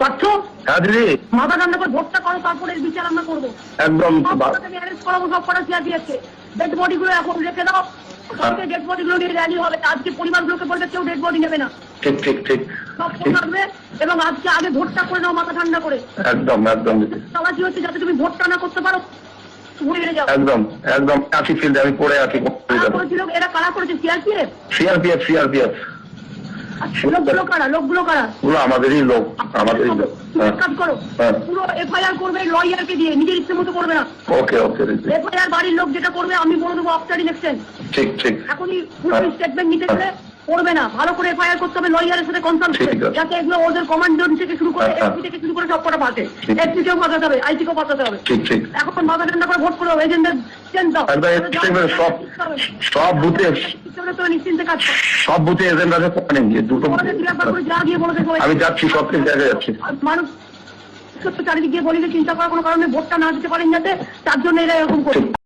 পাচ্ছ? হ্যাঁ দিদি, মাথা ঠান্ডা করে ভোটটা করো, তারপরে এর বিচার আমরা করবো। একদম আমি অ্যারেস্ট করাবো, সব করা শেয়ার দিয়েছে। ডেড বডি গুলো এখন রেখে দাও, ডেড বডি গুলো নিয়ে র্যালি হবে। আজকে পরিবারগুলোকে বলবে কেউ ডেড বডি নেবে না, ঠিক ঠিক ঠিক সব ফোন আসবে। এবং আজকে আগে ভোটটা করে নাও মাথা ঠান্ডা করে। একদম একদম দিদি, সবাই হচ্ছে যাতে তুমি ভোটটা না করতে পারো, ঘুরে বেড়ে যাও। একদম একদম আছি ফিল্ডে, আমি পড়ে আছি। কারা করেছিল? এরা কারা করেছে? সিআরপিএফ? সিআরপিএফ সিআরপিএফ লোকগুলো কারা? লোকগুলো কারা? গুলো আমাদেরই লোক, আমাদেরই লোক। তুমি এক কাজ করো, পুরো এফআইআর করবে লয়ারকে দিয়ে, নিজের ইচ্ছে মতো করবে না। ওকে ওকে দিদি, এফআইআর বাড়ির লোক যেটা করবে আমি বলে দেবো আফটার ইলেকশন। ঠিক ঠিক এখনই ফুল স্টেটমেন্ট নিতে গেলে করবে না, ভালো করে এফআইআর করতে হবে লয়ারের সাথে কনসাল্ট করে, যাতে এগুলো ওদের কমান্ডার থেকে শুরু করে এসপি থেকে শুরু করে সব কটা পাঠে, এসপি কেও পাঠাতে হবে, আইসি কেও পাঠাতে হবে। ঠিক ঠিক এখন মাথা ঠান্ডা করে ভোট করে হবে, এজেন্ডার চেঞ্জ দাও। সব সব বুথে, নিশ্চিন্তে কাজ করো। সব বুথে এজেন্ট আছে, দুটো যা গিয়ে বলে দেবো আমি যাচ্ছি, সব কিছু জায়গায় যাচ্ছি। মানুষ চারিদিকে গিয়ে বলি যে চিন্তা করার কোনো কারণে ভোটটা না দিতে পারেন যাতে, তার জন্য এরা এরকম করছে।